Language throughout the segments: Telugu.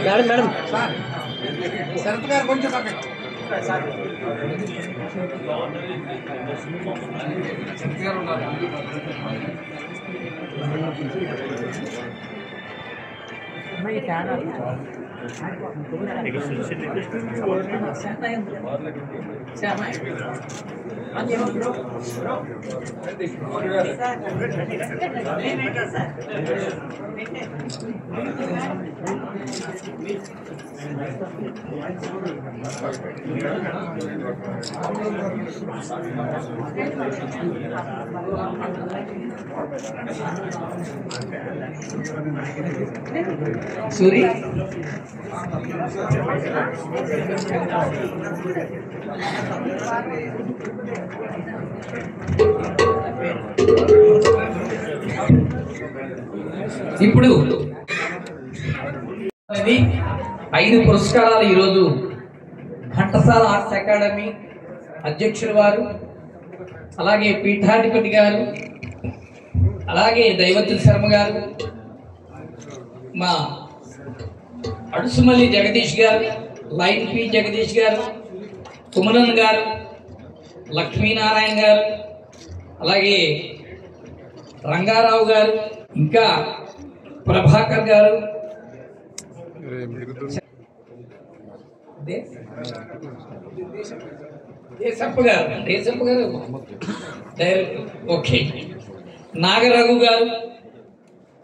మేడం మేడం శరత్ గారు కొంచెం పక్కన సూరి ఇప్పుడు 5 పురస్కారాలు ఈరోజు ఘంటసాల ఆర్ట్స్ అకాడమీ అధ్యక్షుల వారు, అలాగే పీఠాధిపతి గారు, అలాగే దైవత్వ శర్మ గారు, మా అడుసుమల్లి జగదీష్ గారు, లైన్ పి జగదీష్ గారు, కుమరన్ గారు, లక్ష్మీనారాయణ గారు, అలాగే రంగారావు గారు, ఇంకా ప్రభాకర్ గారు, దేశప్ప గారు ఓకే, నాగరఘు గారు.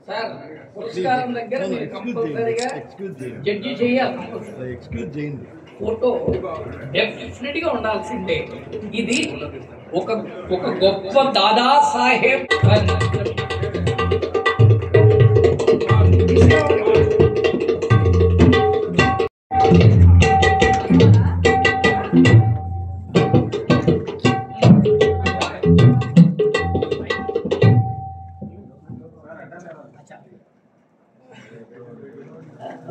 సార్ పురస్కారం దగ్గర మీరు కంపల్సరీగా జడ్జి చేయాలి. ఫోటో డెఫినెట్ గా ఉండాల్సిందే. ఇది ఒక గొప్ప దాదా సాహెబ్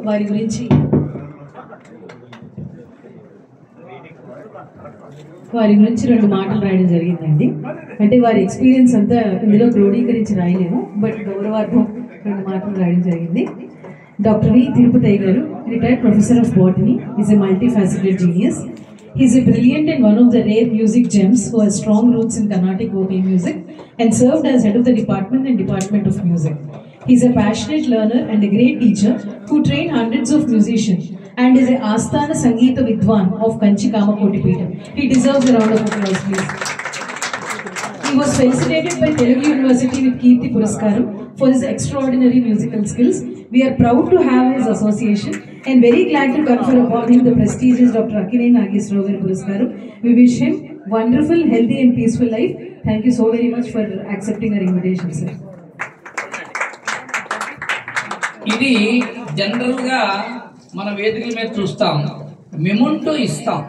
వారి గురించి రెండు మాటలు రాయడం జరిగిందండి. అంటే వారి ఎక్స్పీరియన్స్ అంతా ఇందులో క్రోడీకరించి రాయలేము, బట్ గౌరవార్థం 2 మాటలు రాయడం జరిగింది. Doctor V Tirupati garu, retired professor of botany, is a multifaceted genius. He is a brilliant and one of the rare music gems who has strong roots in Carnatic vocal music and served as head of the Department of Music. He is a passionate learner and a great teacher who trained hundreds of musicians and is a Asthana Sangeeta Vidwan of Kanchi Kamakoti Peetham. He deserves a round of applause, please. He was felicitated by Telugu University with Keerthi Puraskaram for his extraordinary musical skills. We are proud to have his association and very glad to confer upon him the prestigious Dr. Akkineni Nageswara Garu Puraskaram. We wish him wonderful, healthy and peaceful life. Thank you so very much for accepting our invitation, sir. ఇది జనరల్ గా మన వేదికల మీద చూస్తాం, మెమొంటో ఇస్తాం.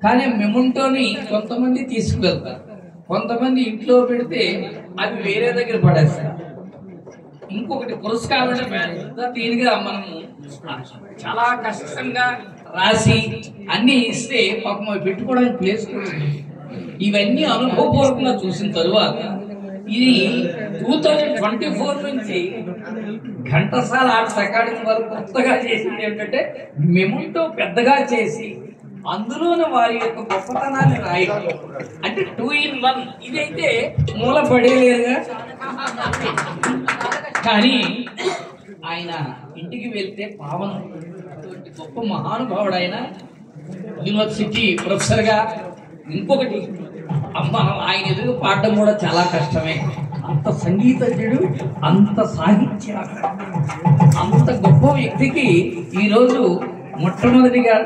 కానీ మెమొంటోని కొంతమంది తీసుకువెళ్తారు, కొంతమంది ఇంట్లో పెడితే అది వేరే దగ్గర పడేస్తారు. ఇంకొకటి పురస్కారం తీరుగా మనము చాలా కష్టంగా రాసి అన్ని ఇస్తే పాపం అవి పెట్టుకోవడానికి ప్లేస్. ఇవన్నీ అనుభవపూర్వకంగా చూసిన తరువాత ఇది 2024 నుంచి ఘంటసాల ఆర్ట్స్ అకాడమీ వారు కొత్తగా చేసింది ఏంటంటే మెమొంటో పెద్దగా చేసి అందులోనే వారి యొక్క గొప్పతనాన్ని రాయడం. అంటే 2 in 1. ఇదైతే మూల పడేలేదుగా. కానీ ఆయన ఇంటికి వెళ్తే పావనం, అటువంటి గొప్ప మహానుభావుడు ఆయన. యూనివర్సిటీ ప్రొఫెసర్ గా ఇంకొకటి ఆయన ఎదురు పాడడం కూడా చాలా కష్టమే. అంత సంగీతజ్ఞుడు, అంత సాహిత్య, అంత గొప్ప వ్యక్తికి ఈరోజు మొట్టమొదటిగా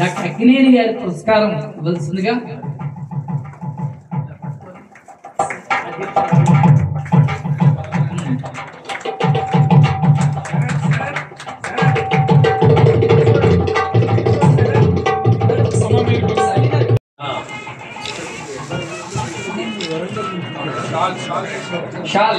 డాక్టర్ అక్కినేని గారి పురస్కారం ఇవ్వాల్సిందిగా शाल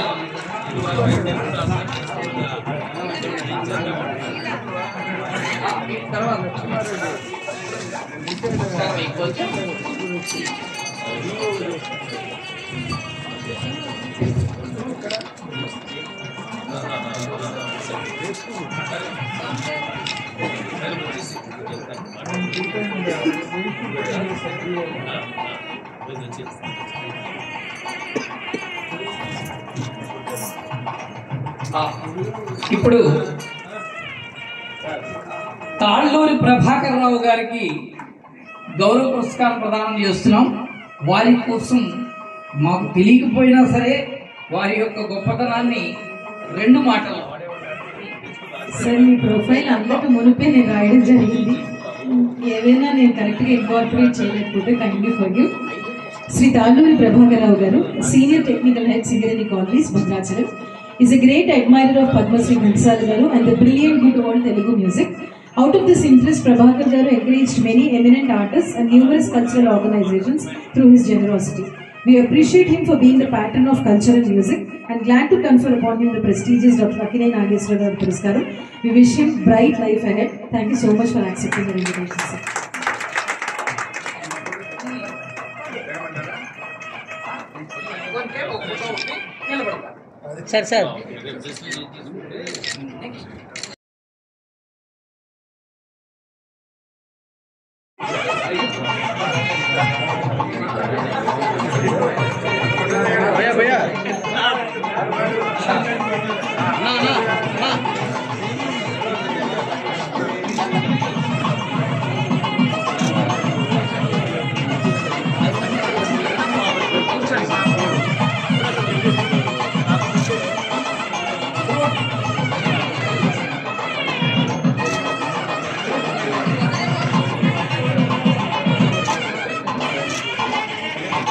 ఇప్పుడు తాళ్ళూరి ప్రభాకర్ రావు గారికి గౌరవ పురస్కారం ప్రదానం చేస్తున్నాం. వారి కోసం మాకు తెలియకపోయినా సరే వారి యొక్క గొప్పతనాన్ని 2 మాటలు. సార్, మీ ప్రొఫైల్ అందరికి మునిపే నేను రాయడం జరిగింది. ఏవైనా నేను కరెక్ట్గా ఇన్కార్పొరేట్ చేయలేకపోతే కైండ్లీ ఫర్గివ్. శ్రీ తాళ్ళూరి ప్రభాకర్ రావు గారు, senior technical head Singareni colonies, Bhadrachalam, is a great admirer of Padma Shri Ghansal Garu and the brilliant good old Telugu music. Out of this interest, Prabhakar Garu encouraged many eminent artists and numerous cultural organizations through his generosity. We appreciate him for being the patron of culture and music and glad to confer upon him the prestigious Dr. Akkineni Nageswara Garu Puraskaram. We wish him bright life ahead. Thank you so much for accepting the invitation, sir. Sir. भैया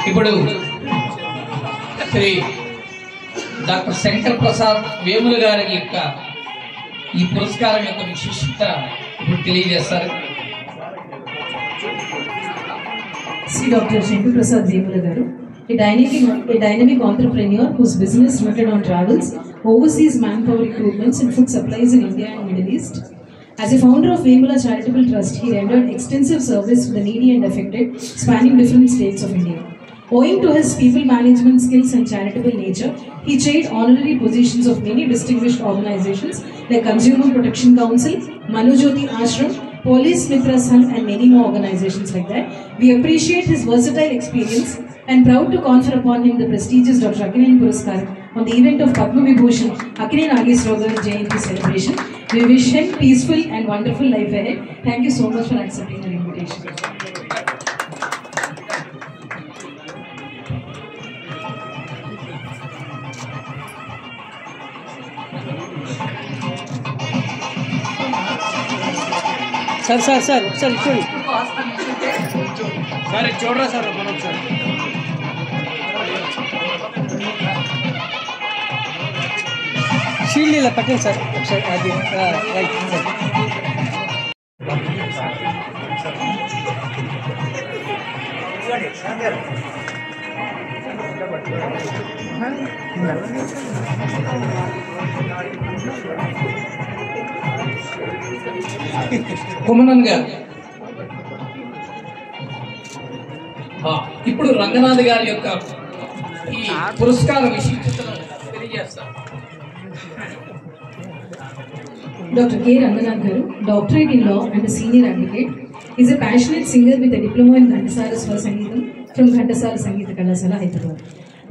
ఇప్పుడు శ్రీ డాక్టర్ శంకర్ ప్రసాద్ వేముల గారి యొక్క ఈ పురస్కారం యొక్క విశిష్టత ఇప్పుడు తెలియజేస్తారు. Sri Dr. Shankar Prasad Vemula Garu, a dynamic entrepreneur whose business rooted on travels, overseas manpower recruitments and food supplies in India and Middle East. As a founder of Vemula Charitable Trust, he rendered extensive service to the needy and affected, spanning different states of India. Owing to his people management skills and charitable nature, he chaired honorary positions of many distinguished organizations like Consumer Protection Council, Manujyoti Ashram, Police Mitra Sangh and many more organizations like that. We appreciate his versatile experience and proud to confer upon him the prestigious Dr. Akkineni Puraskaram on the event of Padma Vibhushan Akkineni Nageswara Garu Jayanti celebration. We wish him peaceful and wonderful life ahead. Thank you so much for accepting our invitation. Sir చూడండి సరే చూడరా సార్ మనం ఒకసారి షీల్డ్ ఇలా పట్టండి సార్ ఒకసారి అది రైట్ సార్ కుమనన్ గారు. ఇప్పుడు రంగనాథ్ గారి యొక్క ఈ పురస్కార విశిష్టతను తెలియజేస్తారు. Dr. K. Ranganath Garu, doctorate in law and a senior advocate, is a passionate singer with a diploma in Ghantasala Swara Sangeetam from Ghantasala Sangeeta Kalasala, Hyderabad.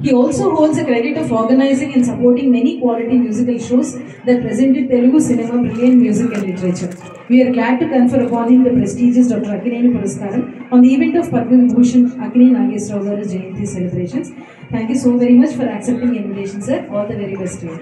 He also holds a credit of organizing and supporting many quality musical shows that presented Telugu cinema brilliant music and literature. We are glad to confer upon him the prestigious Dr. Akkineni Puraskaram on the event of Padma Vibhushan Akkineni Nageswara Garu Jayanti celebrations. Thank you so very much for accepting the invitation, sir. All the very best to you.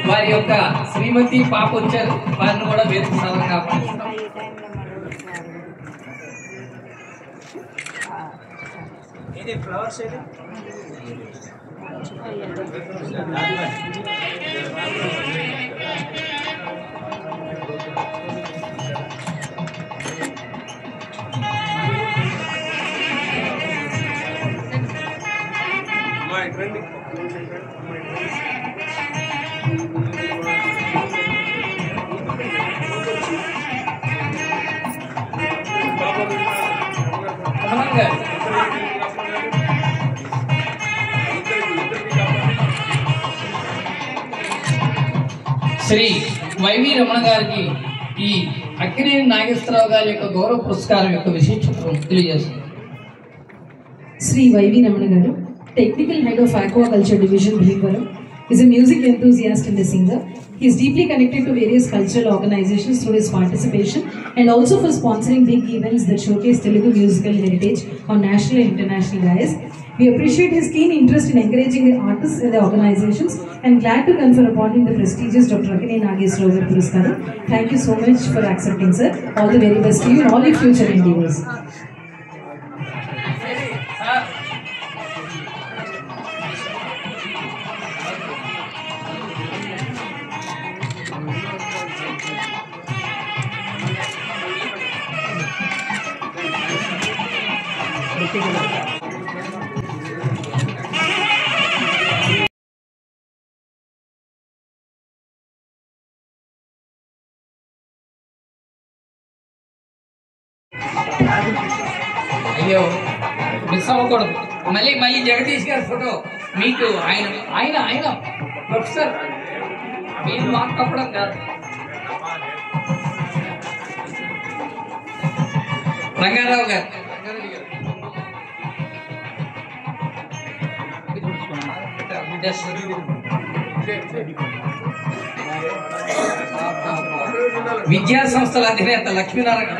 వారి యొక్క శ్రీమతి పాప వచ్చారు, వారిని కూడా వేదిక సాధనగా ఫ్లవర్స్ రమణ గారు శ్రీ వైవి రమణ గారికి ఈ అక్కినేని నాగేశ్వరరావు గారి యొక్క గౌరవ పురస్కారం యొక్క విశిష్టతను తెలియజేస్తుంది. Sri Y.V. Ramana Garu, Technical Head of Aquaculture Division, Bhilvaram, is a music enthusiast and a singer. He is deeply connected to various cultural organizations through his participation and also for sponsoring big events that showcase Telugu musical heritage on national and international dais. We appreciate his keen interest in encouraging the artists and the organizations and glad to confer upon him the prestigious Dr. Akkineni Nageswara Garu Puruskaram. Thank you so much for accepting, sir. All the very best to you and all your future endeavors. అయ్యో మిస్ అవ్వకూడదు. మళ్ళీ జగదీష్ గారి ఫోటో మీకు ఆయన ఆయన ఆయన ప్రొఫెసర్ మీరు మాకు తప్పడం కాదు. రంగారావు గారు విద్యా సంస్థల అధినేత లక్ష్మీనారాయణ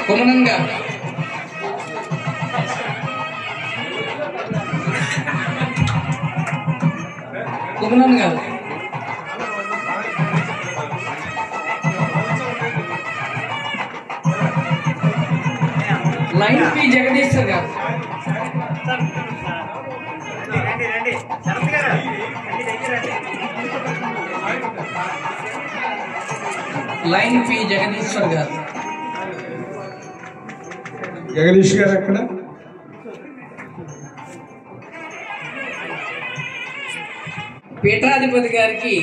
కుమరన్ గారు కుమరన్ గారు లైన్ పి జగదీశ్వర్ గారు లైన్ పి జగదీశ్వర్ గారు జగదీష్ గారు ఎక్కడ? పీఠాధిపతి గారికి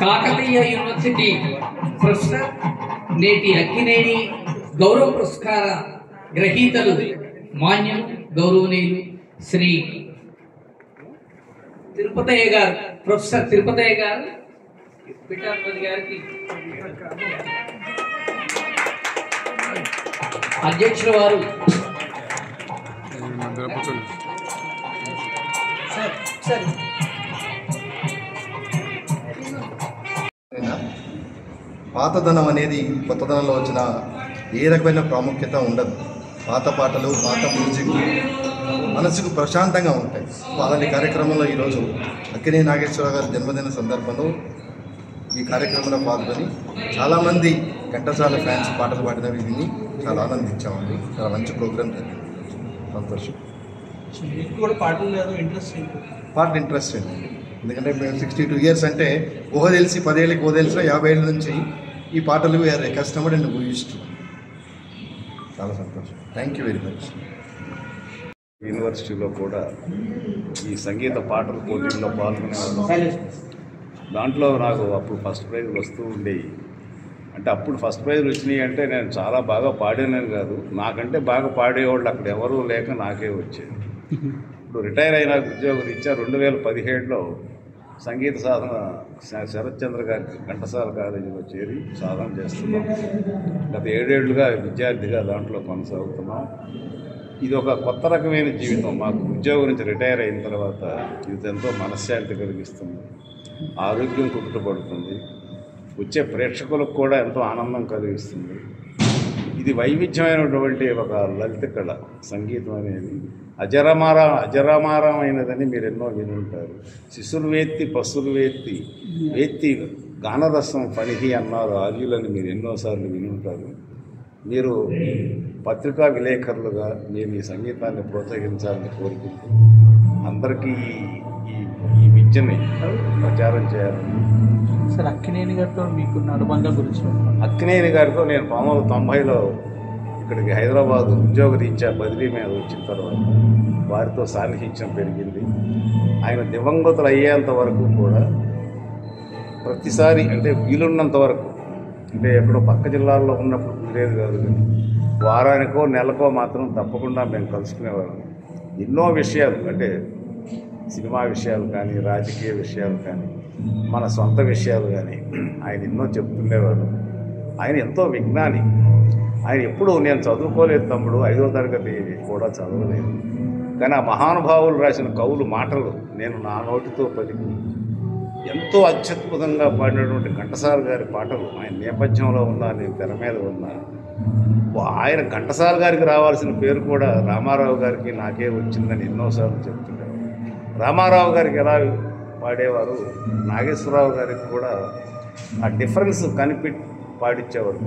కాకతీయ యూనివర్సిటీ ప్రొఫెసర్ నేటి అక్కినేని గౌరవ పురస్కార గ్రహీతలు మాన్యం గౌరవనీయులు శ్రీ తిరుపతయ్య గారు, ప్రొఫెసర్ తిరుపతయ్య గారు పీఠాధిపతి గారికి అధ్యక్షుల వారు పాతదనం అనేది కొత్తదనంలో వచ్చిన ఏ రకమైన ప్రాముఖ్యత ఉండదు. పాత పాటలు, పాత మ్యూజిక్ మనసుకు ప్రశాంతంగా ఉంటాయి. అలాంటి కార్యక్రమంలో ఈరోజు అక్కినేని నాగేశ్వరరావు గారి జన్మదిన సందర్భంలో ఈ కార్యక్రమంలో పాల్గొని చాలామంది ఘంటసాల ఫ్యాన్స్ పాటలు పాడినవి విని చాలా ఆనందించామండి. చాలా మంచి ప్రోగ్రాం జరిగింది. సంతోషం. పాటలు ఇంట్రెస్ట్ అండి. ఎందుకంటే మేము 62 years అంటే ఊహ తెలిసి 10 ఏళ్ళకి ఊహ తెలిసిన 50 ఏళ్ళ నుంచి ఈ పాటలు వీఆర్ కస్టమర్డ్ అండ్ ఊహిస్తూ చాలా సంతోషం. Thank you very much. యూనివర్సిటీలో కూడా ఈ సంగీత పాటల పోటీల్లో పాల్గొనేవాళ్ళం. దాంట్లో నాకు అప్పుడు ఫస్ట్ ప్రైజ్ వస్తూ ఉండేవి. అంటే అప్పుడు ఫస్ట్ ప్రైజ్లు వచ్చినాయి అంటే నేను చాలా బాగా పాడానని కాదు, నాకంటే బాగా పాడేవాళ్ళు అక్కడ ఎవరూ లేక నాకే వచ్చేది. ఇప్పుడు రిటైర్ అయిన ఉద్యోగరీత్యా 2017లో సంగీత సాధన శరత్ చంద్ర గారి ఘంటసాల కాలేజీలో చేరి సాధన చేస్తున్నాం. గత 7 ఏళ్లుగా విద్యార్థిగా దాంట్లో కొనసాగుతున్నాం. ఇది ఒక కొత్త రకమైన జీవితం. మాకు ఉద్యోగం నుంచి రిటైర్ అయిన తర్వాత ఇది ఎంతో మనశ్శాంతి కలిగిస్తుంది, ఆరోగ్యం కుదుటపడుతుంది, వచ్చే ప్రేక్షకులకు కూడా ఎంతో ఆనందం కలిగిస్తుంది. ఇది వైవిధ్యమైనటువంటి ఒక లలిత కళ. సంగీతం అనేది అజరామారమైనదని మీరు ఎన్నో వినుంటారు. శిశులు వేత్తి పశువులు వేత్తి గానరసం ఫణిహి అన్నారు ఆర్యులని మీరు ఎన్నోసార్లు వినుంటారు. మీరు పత్రికా విలేకరులుగా మీరు ఈ సంగీతాన్ని ప్రోత్సహించాలని కోరుకుంటూ అందరికీ ఈ విద్యని ప్రచారం చేయాలని. సార్, అక్కినేని గారితో మీకున్న అనుబంధం గురించి. అక్కినేని గారితో నేను 1990లో ఇక్కడికి హైదరాబాద్ ఉద్యోగరీత్యా బదిలీ మీద వచ్చిన తర్వాత వారితో సాన్నిహిత్యం పెరిగింది. ఆయన దివంగతులు అయ్యేంత వరకు కూడా ప్రతిసారి అంటే వీలున్నంత వరకు, అంటే ఎక్కడో పక్క జిల్లాల్లో ఉన్నప్పుడు కుదిరేది కాదు, కానీ వారానికో నెలకో మాత్రం తప్పకుండా మేము కలుసుకునేవాళ్ళం. ఎన్నో విషయాలు, అంటే సినిమా విషయాలు కానీ, రాజకీయ విషయాలు కానీ, మన సొంత విషయాలు కానీ ఆయన ఎన్నో చెప్తుండేవాడు. ఆయన ఎంతో విజ్ఞాని. ఆయన ఎప్పుడూ నేను చదువుకోలేదు తమ్ముడు, 5వ తరగతి కూడా చదవలేదు, కానీ ఆ మహానుభావులు రాసిన కవులు మాటలు నేను నా నోటితో పలికి ఎంతో అత్యద్భుతంగా పాడినటువంటి ఘంటసాల గారి పాటలు ఆయన నేపథ్యంలో ఉన్నా, నేను తెర మీద ఉన్నా. ఆయన ఘంటసాల గారికి రావాల్సిన పేరు కూడా రామారావు గారికి నాకే వచ్చిందని ఎన్నోసార్లు చెప్తుండేవారు. రామారావు గారికి ఎలా పాడేవారు, నాగేశ్వరరావు గారికి కూడా ఆ డిఫరెన్స్ కనిపెట్టి పాడించేవారు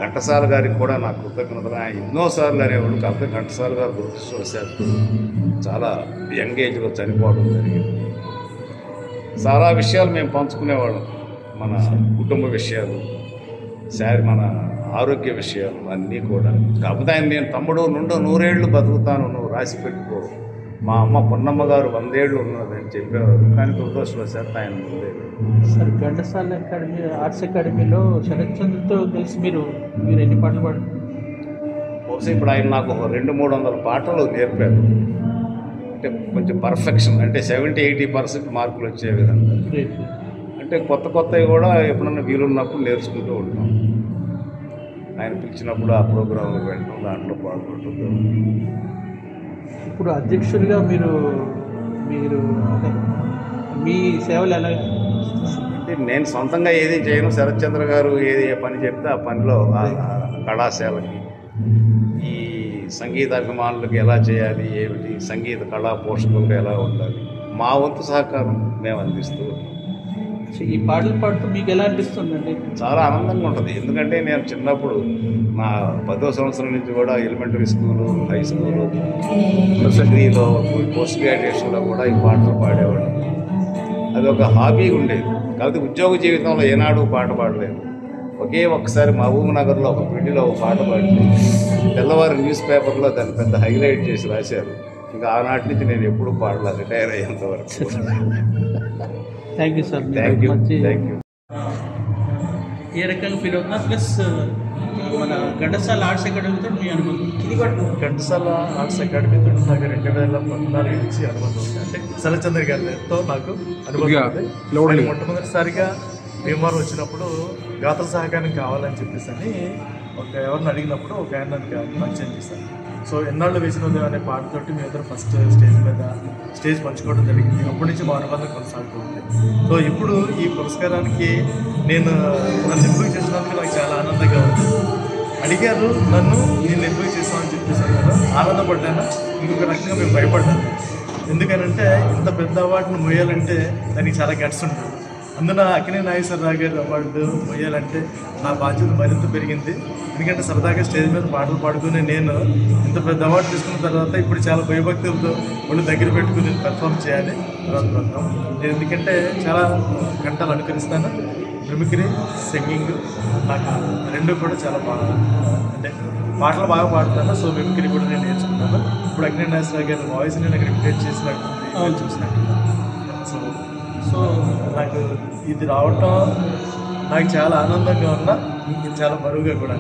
ఘంటసాల గారికి కూడా నా కృతజ్ఞతలు. ఆయన ఎన్నోసార్లు అనేవాడు. కాకపోతే ఘంటసాల గారు దురదృష్టవశాత్తు చాలా యంగ్ ఏజ్లో చనిపోవడం జరిగింది. చాలా విషయాలు మేము పంచుకునేవాళ్ళం, మన కుటుంబ విషయాలు, మన ఆరోగ్య విషయాలు అన్నీ కూడా. కాకపోతే ఆయన నేను తమ్ముడు 100 ఏళ్ళు బతుకుతాను, నువ్వు రాసి పెట్టుకో, మా అమ్మ పొన్నమ్మ గారు 100 ఏళ్ళు ఉన్నదని చెప్పేవారు. కానీ దురదృష్టవశాత్తు ఆయన ముందే. సార్, ఘంటసాల అకాడమీ ఆర్ట్స్ అకాడమీలో శరత్ చంద్రతో కలిసి మీరు ఎన్ని పాటలు పాడారు? బహుశా ఇప్పుడు ఆయన నాకు 200-300 పాటలు నేర్పారు. అంటే కొంచెం పర్ఫెక్షన్, అంటే 70-80% మార్కులు వచ్చే విధంగా. అంటే కొత్తవి కూడా ఎప్పుడన్నా వీలున్నప్పుడు నేర్చుకుంటూ ఉంటాం. ఆయన పిలిచినప్పుడు ఆ ప్రోగ్రాంలకు వెళ్ళడం, దాంట్లో పాల్గొంటుంటాం. ఇప్పుడు అధ్యక్షుడిగా మీరు అంటే మీ సేవలు ఎలా? అంటే నేను సొంతంగా ఏది చేయను. శరత్ చంద్ర గారు ఏ పని చెప్తే ఆ పనిలో కళాశాలకి, ఈ సంగీత అభిమానులకు ఎలా చేయాలి, ఏమిటి సంగీత కళా పోషకులకు ఎలా ఉండాలి, మా వంతు సహకారం మేము అందిస్తూ. ఈ పాటలు పాడుతూ మీకు ఎలా అనిపిస్తుందండి? చాలా ఆనందంగా ఉంటుంది. ఎందుకంటే నేను చిన్నప్పుడు నా 10వ సంవత్సరం నుంచి కూడా ఎలిమెంటరీ స్కూలు, హై స్కూలు, డిగ్రీలో, పోస్ట్ గ్రాడ్యుయేషన్లో కూడా ఈ పాటలు పాడేవాడు. అది ఒక హాబీ ఉండేది. కాకపోతే ఉద్యోగ జీవితంలో ఏనాడు పాట పాడలేదు. ఒక్కసారి మహబూబ్ నగర్లో ఒక పిండిలో ఒక పాట పాడింది. తెల్లవారు న్యూస్ పేపర్లో దాన్ని పెద్ద హైలైట్ చేసి రాశారు. ఇంకా ఆనాటి నుంచి నేను ఎప్పుడూ పాడలేదు, రిటైర్ అయ్యేంత వరకు. Thank you sir. Thank you. ఏ రకంగా ఫీల్ అవుతున్నా, ప్లస్ మన ఘంటసాల ఆర్ట్స్ అకాడమీతో మీ అనుబంధం? ఘంటసాల ఆర్ట్స్ అకాడమీతో నాకు 2014 నుంచి అనుబంధం ఉంది. అంటే శరత్ చంద్ర గారితో నాకు అనుబంధం ఉంది. మొట్టమొదటిసారిగా భీమవరం వచ్చినప్పుడు గాత్ర సహకారం కావాలని చెప్పేసి అని ఎవరిని అడిగినప్పుడు ఒక ఆయన నాకు పరిచయం చేశాను. సో ఎన్నాళ్ళు వేసిన ఉదయం అనే పాటతోటి మీ ఇద్దరు ఫస్ట్ స్టేజ్ పంచుకోవడం జరిగింది. అప్పటి నుంచి మా అనుబంధం కొనసాగుతుంది. సో ఇప్పుడు ఈ పురస్కారానికి నన్ను ఎంపిక చేసినందుకు నాకు చాలా ఆనందంగా ఉంది. అడిగారు నన్ను, నేను ఎంపిక చేస్తామని చెప్పేసాను కదా, ఆనందపడ్డాను. ఇంకొక రకంగా మేము భయపడ్డాను. ఎందుకనంటే ఇంత పెద్ద అవార్డును మోయాలంటే దానికి చాలా గట్స్ ఉంటుంది. అందున అక్కినేని నాగేశ్వరరావు గారి అవార్డు మోయాలంటే నా బాధ్యత మరింత పెరిగింది. ఎందుకంటే సరదాగా స్టేజ్ మీద పాటలు పాడుకుని నేను ఇంత పెద్ద అవార్డు తీసుకున్న తర్వాత ఇప్పుడు చాలా భయభక్తులతో వాళ్ళు దగ్గర పెట్టుకుని పెర్ఫామ్ చేయాలి. నేను ఎందుకంటే చాలా గంటలు అనుకరిస్తాను. మిమిక్రీ, సింగింగ్ నాకు రెండు కూడా చాలా బాగా, అంటే పాటలు బాగా పాడుతాను. సో మిమిక్రీ కూడా నేను నేర్చుకున్నాను. ఇప్పుడు అక్కినేని నాగేశ్వరరావు గారి వాయిస్ని నాకు రిపీట్ చేసినట్టు చూసినట్టు. సో నాకు ఇది రావటం నాకు చాలా ఆనందంగా ఉన్నా, చాలా బరువుగా కూడా.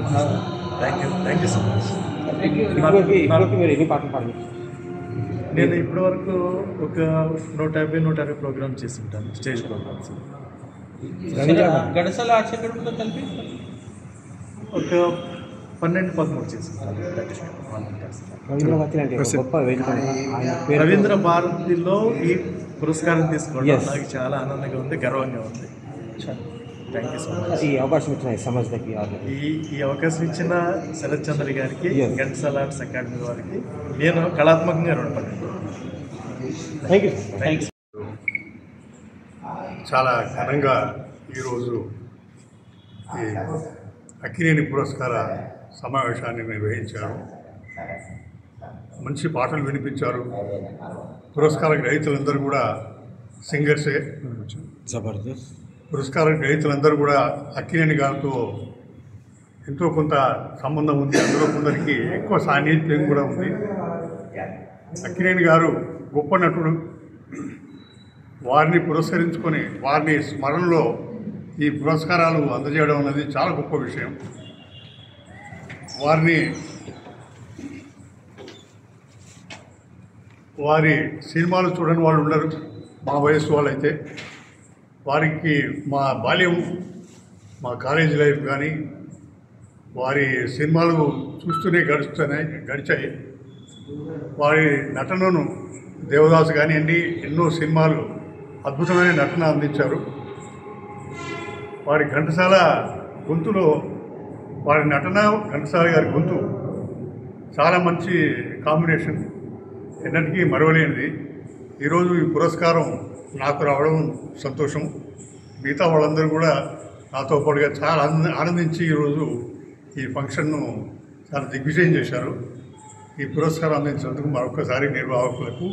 Thank you so much. మీరు ఎన్ని పాటలు పాడారు? నేను ఇప్పటి వరకు ఒక 150-160 ప్రోగ్రామ్ చేసి ఉంటాను, స్టేజ్ ప్రోగ్రామ్స్. గడసాల ఆర్ట్స్ అకాడమీతో కలిపి ఒక 12-13 చేసి రవీంద్ర భారతిలో ఈ పురస్కారం తీసుకోవడం నాకు చాలా ఆనందంగా ఉంది, గర్వంగా ఉంది. Thank you so much. ఈ అవకాశం ఇచ్చిన సమాజానికి ఈ అవకాశం ఇచ్చిన శరత్ చంద్ర గారికి, ఘంటసాల ఆర్ట్స్ అకాడమీ వారికి నేను కళాత్మకంగా రుణపడ్డాను. Thank you. చాలా ఘనంగా ఈరోజు ఈ అక్కినేని పురస్కార సమావేశాన్ని నిర్వహించారు. మంచి పాటలు వినిపించారు. పురస్కార గ్రహీతలందరూ కూడా సింగర్సే. జబర్దస్త్. పురస్కార గ్రహీతలందరూ కూడా అక్కినేని గారితో ఎంతో కొంత సంబంధం ఉంది. అందులో కొందరికి ఎక్కువ సాన్నిధ్యం కూడా ఉంది. అక్కినేని గారు గొప్ప నటుడు. వారిని పురస్కరించుకొని వారిని స్మరణలో ఈ పురస్కారాలు అందజేయడం అనేది చాలా గొప్ప విషయం. వారి సినిమాలు చూడని వాళ్ళు ఉండరు, మా వయస్సు వాళ్ళైతే. వారికి మా బాల్యం, మా కాలేజీ లైఫ్ కానీ వారి సినిమాలు చూస్తూనే గడిచాయి. వారి నటనను దేవదాసు కానివ్వండి, ఎన్నో సినిమాలు అద్భుతమైన నటన అందించారు. వారి ఘంటసాల గొంతులో వారి నటన, ఘంటసాల గారి గొంతు చాలా మంచి కాంబినేషన్, ఎన్నటికీ మరవలేనిది. ఈరోజు ఈ పురస్కారం నాకు రావడం సంతోషం. మిగతా వాళ్ళందరూ కూడా నాతో పాటుగా చాలా ఆనందించి ఈరోజు ఈ ఫంక్షన్ను చాలా దిగ్విజయం చేశారు. ఈ పురస్కారం అందించినందుకు మరొకసారి నిర్వాహకులకు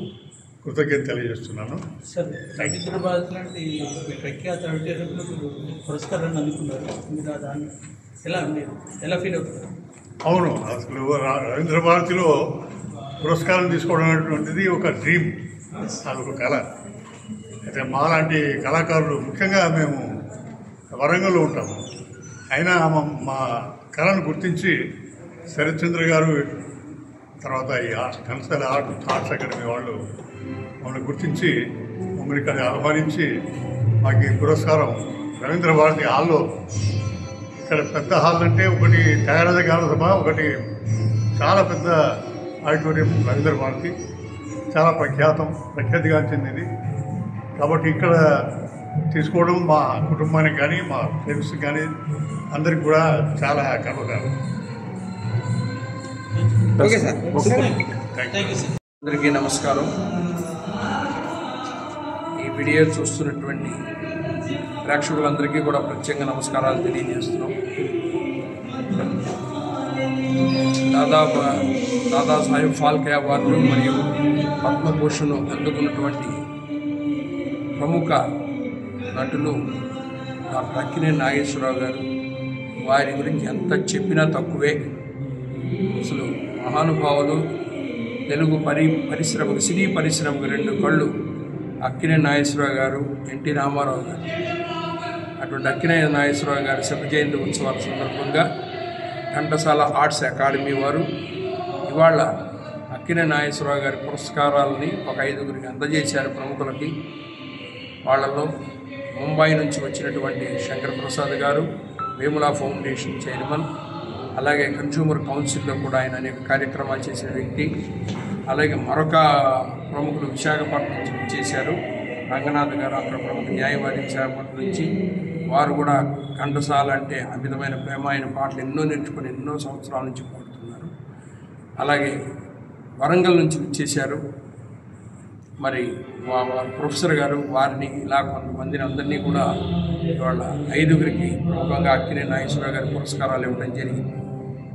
కృతజ్ఞత తెలియజేస్తున్నాను. సార్, రవీంద్ర భారతి లాంటి ప్రఖ్యాత రచయితలకు పురస్కారాన్ని అందుకున్నారు. మీరు దాన్ని ఎలా ఫీల్ అవుతారు? అవును, అసలు రవీంద్ర భారతిలో పురస్కారం తీసుకోవడం అనేటువంటిది ఒక డ్రీమ్, అదొక కళ. అయితే మాలాంటి కళాకారులు, ముఖ్యంగా మేము వరంగల్లో ఉంటాము, అయినా మా కళను గుర్తించి శరత్ చంద్ర గారు, తర్వాత ఈ ఘంటసాల ఆర్ట్స్ అకాడమీ వాళ్ళు మమ్మల్ని గుర్తించి మమ్మల్ని ఇక్కడ ఆహ్వానించి మాకు ఈ పురస్కారం రవీంద్ర భారతి హాల్లో, ఇక్కడ పెద్ద హాల్ అంటే ఒకటి త్యాగరాజ గాన సభ, ఒకటి చాలా పెద్ద ఆడిటోరియం రవీంద్ర భారతి, చాలా ప్రఖ్యాతిగాంచింది ఇది. కాబట్టి ఇక్కడ తీసుకోవడం మా కుటుంబానికి కానీ మా ఫ్రెండ్స్కి కానీ అందరికి కూడా చాలా గర్వకారణం. Okay sir. అందరికీ నమస్కారం. ఈ వీడియో చూస్తున్నటువంటి ప్రేక్షకులందరికీ కూడా ప్రత్యేకంగా నమస్కారాలు తెలియజేస్తున్నాం. దాదాసాహెబ్ ఫాల్కే అవార్డు మరియు పద్మభూషణ్ అందుకున్నటువంటి ప్రముఖ నటులు డాక్టర్ అక్కినేని నాగేశ్వరరావు గారు. వారి గురించి ఎంత చెప్పినా తక్కువే. అసలు మహానుభావులు, తెలుగు పరిశ్రమకు, సినీ పరిశ్రమకు రెండు కళ్ళు అక్కినేని నాగేశ్వరరావు గారు, ఎన్టీ రామారావు గారు. అటువంటి అక్కినేని నాగేశ్వరరావు గారి శత జయంతి ఉత్సవాల సందర్భంగా ఘంటసాల ఆర్ట్స్ అకాడమీ వారు ఇవాళ అక్కినేని నాగేశ్వరరావు గారి పురస్కారాలని ఒక 5గురికి అందజేశారు ప్రముఖులకి. వాళ్ళలో ముంబై నుంచి వచ్చినటువంటి శంకర్ ప్రసాద్ గారు, వేములా ఫౌండేషన్ చైర్మన్, అలాగే కన్స్యూమర్ కౌన్సిల్లో కూడా ఆయన అనేక కార్యక్రమాలు చేసిన వ్యక్తి. అలాగే మరొక ప్రముఖులు విశాఖపట్నం నుంచి చేశారు, రంగనాథ్ గారు, అక్కడ ప్రముఖ న్యాయవాది విశాఖపట్నం నుంచి. వారు కూడా ఘంటసాల అంటే అమితమైన ప్రేమ, ఆయన పాటలు ఎన్నో నేర్చుకుని ఎన్నో సంవత్సరాల నుంచి పాడుతున్నారు. అలాగే వరంగల్ నుంచి వచ్చేశారు మరి ప్రొఫెసర్ గారు. వారిని ఇలా కొంతమందిని అందరినీ కూడా ఇవాళ 5గురికి ప్రముఖంగా అక్కినేని నాగేశ్వరరావు గారి పురస్కారాలు ఇవ్వడం జరిగింది.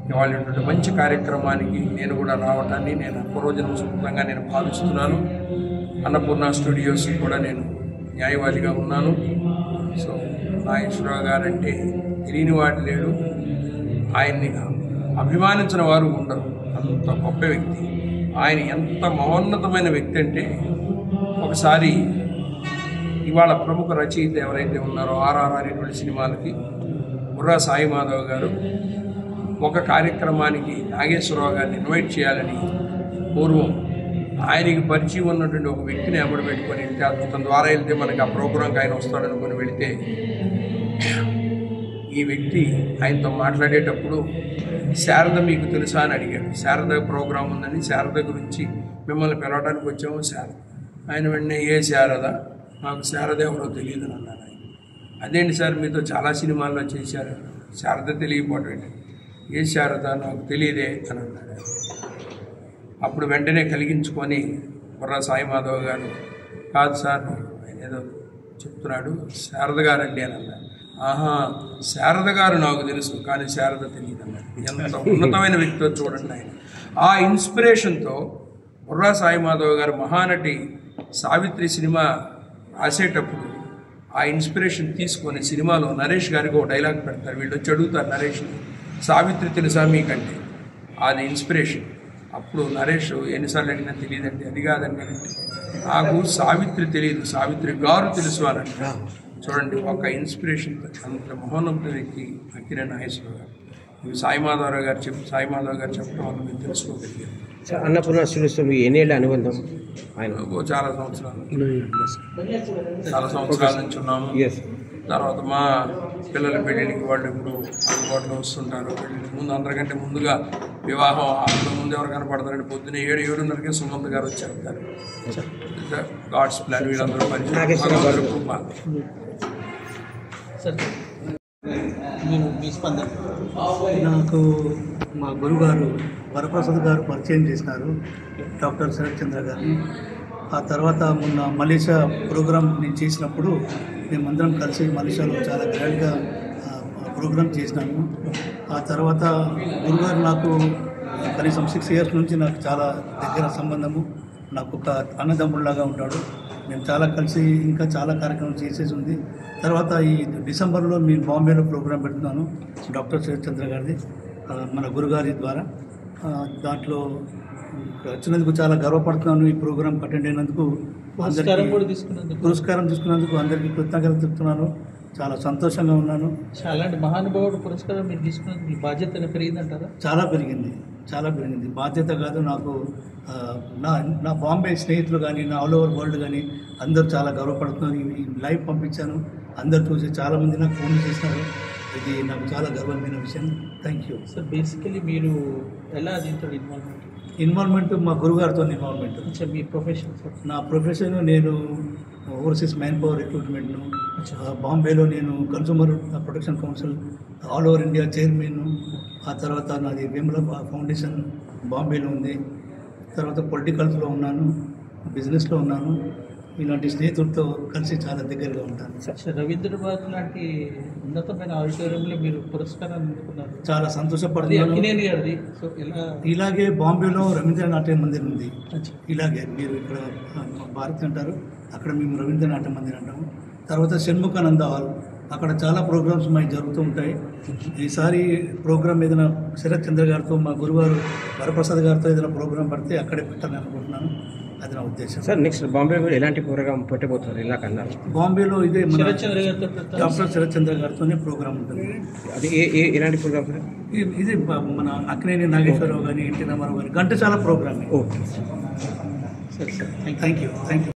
ఇవాళ ఇటువంటి మంచి కార్యక్రమానికి నేను కూడా రావటాన్ని నేను పూర్వజన్మ స్ఫూర్తంగా నేను భావిస్తున్నాను. అన్నపూర్ణ స్టూడియోస్ కూడా నేను న్యాయవాదిగా ఉన్నాను. సో నాగేశ్వరరావు గారు అంటే తెలియని వాడు లేడు, ఆయన్ని అభిమానించిన వారు ఉండరు. అంత గొప్ప వ్యక్తి. ఆయన ఎంత మహోన్నతమైన వ్యక్తి అంటే, ఒకసారి ఇవాళ ప్రముఖ రచయిత ఎవరైతే ఉన్నారో ఆర్ఆర్ఆర్ ఇటువంటి సినిమాలకి బుర్రా సాయి మాధవ్ గారు ఒక కార్యక్రమానికి నాగేశ్వరరావు గారిని ఇన్వైట్ చేయాలని పూర్వం ఆయనకి పరిచయం ఉన్నటువంటి ఒక వ్యక్తిని అమ్మడి పెట్టుకొని వెళ్తే అతని ద్వారా వెళ్తే మనకి ఆ ప్రోగ్రాంకి ఆయన వస్తాడనుకొని వెళితే ఈ వ్యక్తి ఆయనతో మాట్లాడేటప్పుడు శారద మీకు తెలుసా అని అడిగాడు. శారద ప్రోగ్రాం ఉందని శారద గురించి మిమ్మల్ని పిలవడానికి వచ్చాము శారద. ఆయన వెంటనే ఏ శారద, నాకు శారద ఎవరో తెలియదు అని అన్నారు. ఆయన అదేంటి సార్ మీతో చాలా సినిమాల్లో చేశారు, శారద తెలియకపోవటం ఏ శారద నాకు తెలియదే అని అన్నాడు. అప్పుడు వెంటనే కలిగించుకొని బుర్రా సాయి మాధవ్ గారు కాదు సార్ ఆయన ఏదో చెప్తున్నాడు శారద గారండి అని అన్నారు. ఆహా శారద గారు నాకు తెలుసు కానీ శారద తెలియదు అన్నారు. ఎంత ఉన్నతమైన వ్యక్తితో చూడండి ఆయన. ఆ ఇన్స్పిరేషన్తో బుర్రా సాయి మాధవ్ గారు మహానటి సావిత్రి సినిమా రాసేటప్పుడు ఆ ఇన్స్పిరేషన్ తీసుకొని సినిమాలో నరేష్ గారికి ఒక డైలాగ్ పెడతారు. వీళ్ళు వచ్చి అడుగుతారు నరేష్ని, సావిత్రి తెలుసా మీకంటే, అది ఇన్స్పిరేషన్. అప్పుడు నరేష్ ఎన్నిసార్లు అడిగినా తెలియదండి, అది కాదండి, నాకు సావిత్రి తెలియదు, సావిత్రి గారు తెలుసు అనండి. చూడండి ఒక ఇన్స్పిరేషన్. అంత మహోన్నత వ్యక్తి అక్కినేని నాగేశ్వరరావు గారు. ఇవి సాయి మాధవరావు గారు చెప్పడం వల్ల మీరు తెలుసుకోగలిగారు. అన్నపూర్ణ స్టూడియోస్తో మీ ఎన్నేళ్ళ అనుబంధం? ఆయన చాలా సంవత్సరాల నుంచి ఉన్నాము. తర్వాత మా పిల్లల పెళ్ళిళ్ళకి వాళ్ళు ఇప్పుడు అందుబాటులో వస్తుంటారు. పెళ్ళిళ్ళకి ముందు అందరికంటే ముందుగా వివాహం అందులో ముందు ఎవరు కనపడతారంటే పొద్దున్న 7-7:30కే సుమంత్ గారు వచ్చి వెళ్తారు. గాడ్స్ ప్లాన్ వీళ్ళందరూ నాకు మా గురుగారు వరప్రసాద్ గారు పరిచయం చేసినారు, డాక్టర్ శరత్ చంద్ర గారు. ఆ తర్వాత మొన్న మలేషియా ప్రోగ్రామ్ నేను చేసినప్పుడు మేమందరం కలిసి మలేషియాలో చాలా గ్రాండ్గా ప్రోగ్రామ్ చేసినాము. ఆ తర్వాత గురుగారు నాకు కనీసం 6 years నుంచి నాకు చాలా దగ్గర సంబంధము, నాకు ఒక అన్నదమ్ముళ్ళలాగా ఉంటాడు. మేము చాలా కలిసి ఇంకా చాలా కార్యక్రమం చేసేసి ఉంది. తర్వాత ఈ డిసెంబర్లో నేను బాంబేలో ప్రోగ్రాం పెడుతున్నాను డాక్టర్ శరత్ చంద్ర గారిది, మన గురుగారి ద్వారా. దాంట్లో వచ్చినందుకు చాలా గర్వపడుతున్నాను. ఈ ప్రోగ్రాం అటెండ్ అయినందుకు, పురస్కారం తీసుకున్నందుకు అందరికీ కృతజ్ఞతలు చెప్తున్నాను. చాలా సంతోషంగా ఉన్నాను. అలాంటి మహానుభావుడు పురస్కారం మీరు తీసుకున్నందుకు మీ బాధ్యత పెరిగిందంటారా? చాలా పెరిగింది. బాధ్యత కాదు, నాకు నా బాంబే స్నేహితులు కానీ నా ఆల్ ఓవర్ వరల్డ్ కానీ అందరూ చాలా గర్వపడుతున్నారు. ఈ లైవ్ పంపించాను, అందరు చూసి చాలామంది నాకు ఫోన్ చేసినారు. ఇది నాకు చాలా గర్వమైన విషయం. Thank you sir. బేసికలీ మీరు ఎలా దీంతో ఇన్వాల్వ్మెంట్ మా గురుగారితో ఇన్వాల్వ్మెంట్. మీ ప్రొఫెషన్ సార్? నా ప్రొఫెషన్ నేను ఓవర్సీస్ మ్యాన్ పవర్ రిక్రూట్మెంట్ను, బాంబేలో నేను consumer protection council all over India chairman. ఆ తర్వాత నాది విమల ఫౌండేషన్ బాంబేలో ఉంది. తర్వాత పొలిటికల్స్లో ఉన్నాను, బిజినెస్లో ఉన్నాను. ఇలాంటి స్నేహితులతో కలిసి చాలా దగ్గరగా ఉంటాను. రవీంద్రనాథ్ లాంటి ఉన్నతమైన ఆడిటోరియంలో మీరు పురస్కారాన్ని అందుకున్నారు, చాలా సంతోషపడుతున్నాను. ఇలాగే బాంబేలో రవీంద్రనాట్య మందిర్ ఉంది. ఇలాగే మీరు ఇక్కడ భారతి అంటారు, అక్కడ మేము రవీంద్రనాట్య మందిర్ అంటాము. తర్వాత షణ్ముఖానంద హాల్, అక్కడ చాలా ప్రోగ్రామ్స్ మాకు జరుగుతూ ఉంటాయి. ఈసారి ప్రోగ్రామ్ ఏదైనా శరత్ చంద్ర గారితో, మా గురుగారు వరప్రసాద్ గారితో ఏదైనా ప్రోగ్రాం పడితే అక్కడే పెట్టాలని అనుకుంటున్నాను. అది నా ఉద్దేశం. సార్ నెక్స్ట్ బాంబేలో ఎలాంటి ప్రోగ్రామ్ పెట్టబోతున్నారు? ఇలాగ అన్నారు బాంబేలో ఇదే డాక్టర్ శరత్ చంద్ర గారితోనే ప్రోగ్రామ్ ఉంటుంది. అది ఎలాంటి ప్రోగ్రామ్? ఇది మన అక్కినేని నాగేశ్వరరావు కానీ, ఎన్టీ రామారావు కానీ Ghantasala program. Okay sir. Thank you.